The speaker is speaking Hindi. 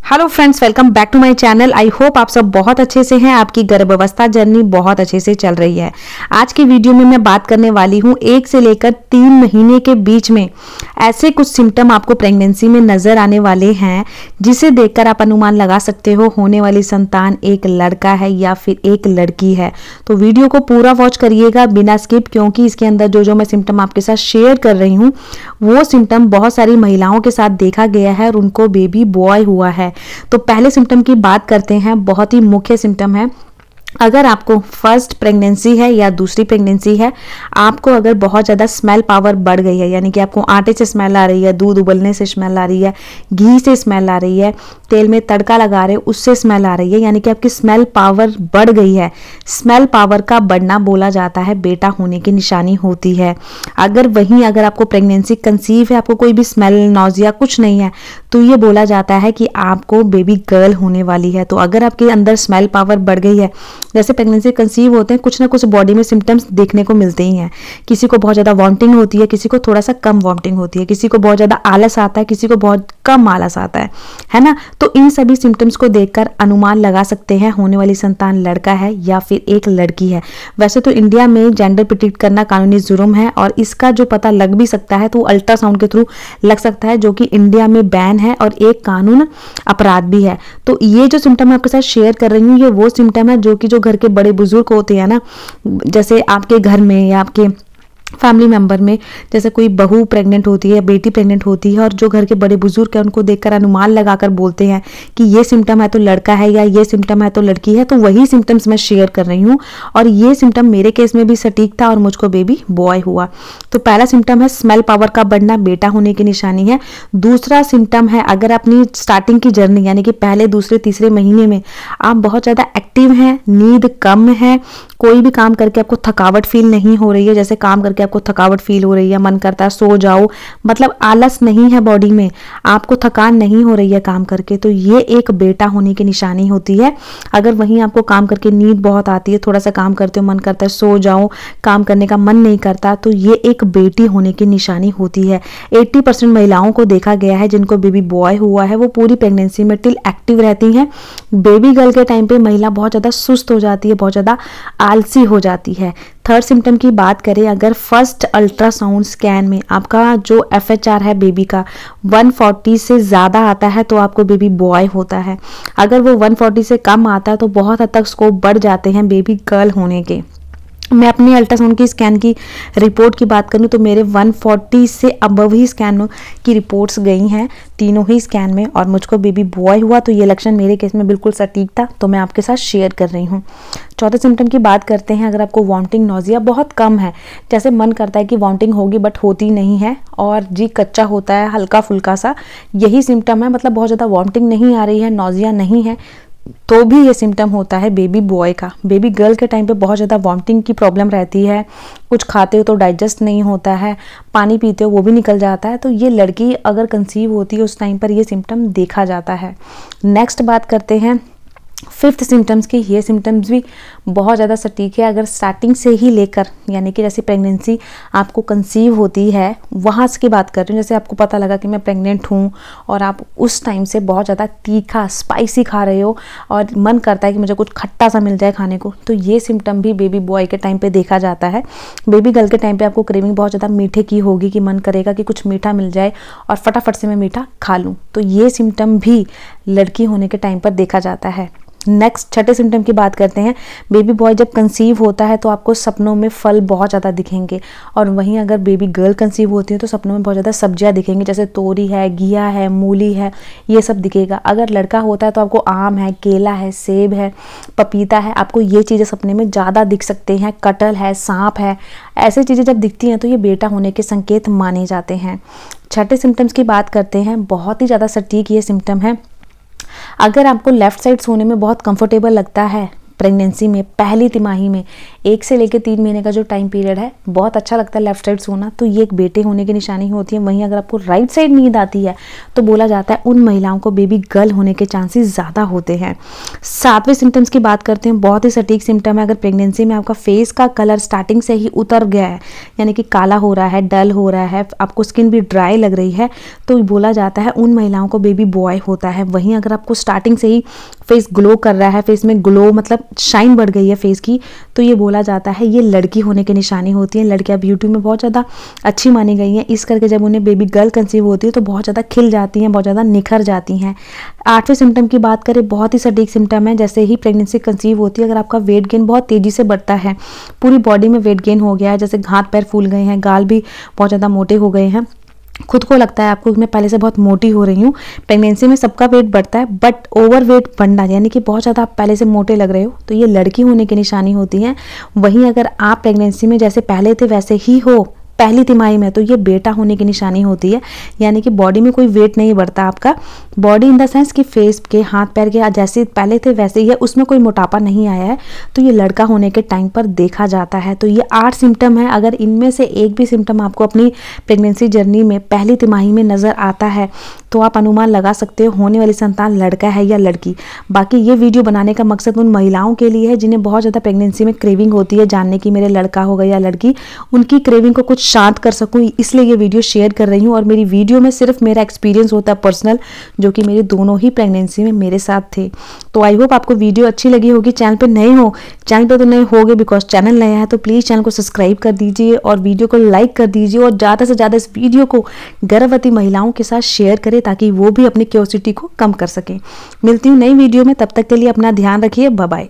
Hello friends, welcome back to my channel. I hope आप सब बहुत अच्छे से हैं। आपकी गर्भावस्था जर्नी बहुत अच्छे से चल रही है। आज की वीडियो में मैं बात करने वाली हूं 1 से लेकर 3 महीने के बीच में ऐसे कुछ सिम्टम आपको प्रेगनेंसी में नजर आने वाले हैं जिसे देखकर आप अनुमान लगा सकते हो होने वाली संतान एक लड़का है या फिर एक लड़की है। तो वीडियो को पूरा वॉच करिएगा बिना स्किप, क्योंकि इसके अंदर जो मैं सिम्टम आपके साथ शेयर कर रही हूँ वो सिम्टम बहुत सारी महिलाओं के साथ देखा गया है और उनको बेबी बॉय हुआ है। तो पहले सिम्टम की बात करते हैं। बहुत ही मुख्य सिम्टम है। अगर आपको फर्स्ट प्रेगनेंसी है या दूसरी प्रेगनेंसी है, आपको अगर बहुत ज़्यादा स्मेल पावर बढ़ गई है, यानी कि आपको आटे से स्मेल आ रही है, दूध उबलने से स्मेल आ रही है, घी से स्मेल आ रही है, तेल में तड़का लगा रहे हो उससे स्मेल आ रही है, यानी कि आपकी स्मेल पावर बढ़ गई है। स्मेल पावर का बढ़ना बोला जाता है बेटा होने की निशानी होती है। अगर आपको प्रेगनेंसी कंसीव है, आपको कोई भी स्मेल नौजिया कुछ नहीं है, तो ये बोला जाता है कि आपको बेबी गर्ल होने वाली है। तो अगर आपके अंदर स्मेल पावर बढ़ गई है, जैसे प्रेगनेंसी कंसीव होते हैं कुछ ना कुछ बॉडी में सिम्टम्स देखने को मिलते ही हैं। किसी को बहुत ज़्यादा वॉमिटिंग होती है, किसी को थोड़ा सा कम वॉमिटिंग होती है, किसी को बहुत ज़्यादा आलस आता है, किसी को बहुत कम आलस आता है ना। तो इन सभी सिम्टम्स को देखकर अनुमान लगा सकते हैं होने वाली संतान लड़का है या फिर एक लड़की है। वैसे तो इंडिया में जेंडर प्रिडिक्ट करना कानूनी जुर्म है और इसका जो पता लग भी सकता है तो अल्ट्रासाउंड के थ्रू लग सकता है, जो कि इंडिया में बैन है और एक कानून अपराध भी है। तो ये जो सिम्टम मैं आपके साथ शेयर कर रही हूँ ये वो सिम्टम है जो घर के बड़े बुजुर्ग होते हैं ना, जैसे आपके घर में या आपके फैमिली मेंबर में जैसे कोई बहू प्रेग्नेंट होती है, बेटी प्रेग्नेंट होती है और जो घर के बड़े बुजुर्ग हैं उनको देखकर अनुमान लगाकर बोलते हैं कि ये सिम्टम है तो लड़का है या ये सिम्टम है तो लड़की है। तो वही सिम्टम्स मैं शेयर कर रही हूँ और ये सिम्टम मेरे केस में भी सटीक था और मुझको बेबी बॉय हुआ। तो पहला सिम्टम है स्मेल पावर का बढ़ना, बेटा होने की निशानी है। दूसरा सिम्टम है अगर अपनी स्टार्टिंग की जर्नी यानी कि पहले दूसरे तीसरे महीने में आप बहुत ज़्यादा एक्टिव हैं, नींद कम है, कोई भी काम करके आपको थकावट फील नहीं हो रही है, जैसे काम करके आपको थकावट फील हो रही है, मन करता है सो जाओ, मतलब आलस नहीं है बॉडी में, आपको थकान नहीं हो रही है काम करके, तो ये एक बेटा होने की निशानी होती है। अगर वहीं आपको काम करके नींद बहुत आती है, थोड़ा सा काम करते हो मन करता है सो जाओ, काम करने का मन नहीं करता, तो ये एक बेटी होने की निशानी होती है। 80% महिलाओं को देखा गया है जिनको बेबी बॉय हुआ है वो पूरी प्रेगनेंसी में टिल एक्टिव रहती हैं। बेबी गर्ल के टाइम पे महिला बहुत ज़्यादा सुस्त हो जाती है, बहुत ज़्यादा आलसी हो जाती है। थर्ड सिम्टम की बात करें, अगर फर्स्ट अल्ट्रासाउंड स्कैन में आपका जो FHR है बेबी का 140 से ज़्यादा आता है तो आपको बेबी बॉय होता है। अगर वो 140 से कम आता है तो बहुत हद तक स्कोप बढ़ जाते हैं बेबी गर्ल होने के। मैं अपनी अल्ट्रासाउंड की स्कैन की रिपोर्ट की बात करूं तो मेरे 140 से अबव ही स्कैन की रिपोर्ट्स गई हैं तीनों ही स्कैन में और मुझको बेबी बॉय हुआ। तो ये लक्षण मेरे केस में बिल्कुल सटीक था, तो मैं आपके साथ शेयर कर रही हूँ। चौथे सिम्टम की बात करते हैं। अगर आपको वॉमिटिंग नौजिया बहुत कम है, जैसे मन करता है कि वॉमिटिंग होगी बट होती नहीं है और जी कच्चा होता है हल्का फुल्का सा, यही सिम्टम है, मतलब बहुत ज़्यादा वॉमिटिंग नहीं आ रही है, नौजिया नहीं है, तो भी ये सिम्टम होता है बेबी बॉय का। बेबी गर्ल के टाइम पे बहुत ज़्यादा वॉमिटिंग की प्रॉब्लम रहती है, कुछ खाते हो तो डाइजेस्ट नहीं होता है, पानी पीते हो वो भी निकल जाता है। तो ये लड़की अगर कंसीव होती है उस टाइम पर ये सिम्टम देखा जाता है। नेक्स्ट बात करते हैं फिफ्थ सिम्टम्स की। ये सिम्टम्स भी बहुत ज़्यादा सटीक है। अगर स्टार्टिंग से ही लेकर यानी कि जैसे प्रेगनेंसी आपको कंसीव होती है वहाँ की बात कर रही हूँ, जैसे आपको पता लगा कि मैं प्रेग्नेंट हूँ और आप उस टाइम से बहुत ज़्यादा तीखा स्पाइसी खा रहे हो और मन करता है कि मुझे कुछ खट्टा सा मिल जाए खाने को, तो ये सिम्टम भी बेबी बॉय के टाइम पे देखा जाता है। बेबी गर्ल के टाइम पे आपको क्रेविंग बहुत ज़्यादा मीठे की होगी कि मन करेगा कि कुछ मीठा मिल जाए और फटाफट से मैं मीठा खा लूँ, तो ये सिम्टम भी लड़की होने के टाइम पर देखा जाता है। नेक्स्ट छठे सिम्टम की बात करते हैं। बेबी बॉय जब कंसीव होता है तो आपको सपनों में फल बहुत ज़्यादा दिखेंगे और वहीं अगर बेबी गर्ल कंसीव होती है तो सपनों में बहुत ज़्यादा सब्जियां दिखेंगी, जैसे तोरी है, घिया है, मूली है, ये सब दिखेगा। अगर लड़का होता है तो आपको आम है, केला है, सेब है, पपीता है, आपको ये चीज़ें सपने में ज़्यादा दिख सकते हैं। कटहल है, सांप है, ऐसी चीज़ें जब दिखती हैं तो ये बेटा होने के संकेत माने जाते हैं। छठे सिम्टम्स की बात करते हैं। बहुत ही ज़्यादा सटीक ये सिम्टम है। अगर आपको लेफ्ट साइड सोने में बहुत कंफर्टेबल लगता है, प्रेगनेंसी में पहली तिमाही में 1 से लेकर 3 महीने का जो टाइम पीरियड है बहुत अच्छा लगता है लेफ्ट साइड सोना, तो ये एक बेटे होने की निशानी होती है। वहीं अगर आपको राइट साइड नींद आती है तो बोला जाता है उन महिलाओं को बेबी गर्ल होने के चांसेस ज़्यादा होते हैं। 7वें सिम्टम्स की बात करते हैं, बहुत ही सटीक सिम्टम है। अगर प्रेगनेंसी में आपका फेस का कलर स्टार्टिंग से ही उतर गया है, यानी कि काला हो रहा है, डल हो रहा है, आपको स्किन भी ड्राई लग रही है, तो बोला जाता है उन महिलाओं को बेबी बॉय होता है। वहीं अगर आपको स्टार्टिंग से ही फेस ग्लो कर रहा है, फेस में ग्लो मतलब शाइन बढ़ गई है फेस की, तो ये बोला जाता है ये लड़की होने की निशानी होती है। लड़कियां ब्यूटी में बहुत ज़्यादा अच्छी मानी गई हैं, इस करके जब उन्हें बेबी गर्ल कंसीव होती है तो बहुत ज़्यादा खिल जाती हैं, बहुत ज़्यादा निखर जाती हैं। 8वें सिम्टम की बात करें, बहुत ही सटीक सिम्टम है। जैसे ही प्रेगनेंसी कंसीव होती है, अगर आपका वेट गेन बहुत तेज़ी से बढ़ता है, पूरी बॉडी में वेट गेन हो गया है, जैसे हाथ पैर फूल गए हैं, गाल भी बहुत ज़्यादा मोटे हो गए हैं, खुद को लगता है आपको मैं पहले से बहुत मोटी हो रही हूँ। प्रेगनेंसी में सबका वेट बढ़ता है, बट ओवर वेट बढ़ना यानी कि बहुत ज़्यादा आप पहले से मोटे लग रहे हो, तो ये लड़की होने की निशानी होती है। वहीं अगर आप प्रेगनेंसी में जैसे पहले थे वैसे ही हो पहली तिमाही में, तो ये बेटा होने की निशानी होती है। यानी कि बॉडी में कोई वेट नहीं बढ़ता आपका, बॉडी इन द सेंस कि फेस के, हाथ पैर के जैसे पहले थे वैसे ही है, उसमें कोई मोटापा नहीं आया है, तो ये लड़का होने के टाइम पर देखा जाता है। तो ये 8 सिम्टम है। अगर इनमें से एक भी सिम्टम आपको अपनी प्रेगनेंसी जर्नी में पहली तिमाही में नज़र आता है तो आप अनुमान लगा सकते हो होने वाली संतान लड़का है या लड़की। बाकी ये वीडियो बनाने का मकसद उन महिलाओं के लिए है जिन्हें बहुत ज़्यादा प्रेगनेंसी में क्रेविंग होती है जानने की मेरे लड़का होगा या लड़की, उनकी क्रेविंग को कुछ शांत कर सकूं, इसलिए ये वीडियो शेयर कर रही हूँ। और मेरी वीडियो में सिर्फ मेरा एक्सपीरियंस होता है पर्सनल, जो कि मेरे दोनों ही प्रेगनेंसी में मेरे साथ थे। तो आई होप आपको वीडियो अच्छी लगी होगी। चैनल पे नए हो, चैनल पे तो नए होगे बिकॉज चैनल नया है, तो प्लीज़ चैनल को सब्सक्राइब कर दीजिए और वीडियो को लाइक कर दीजिए और ज़्यादा से ज़्यादा इस वीडियो को गर्भवती महिलाओं के साथ शेयर करें ताकि वो भी अपनी क्यूरियोसिटी को कम कर सकें। मिलती हूँ नई वीडियो में, तब तक के लिए अपना ध्यान रखिए। Bye bye.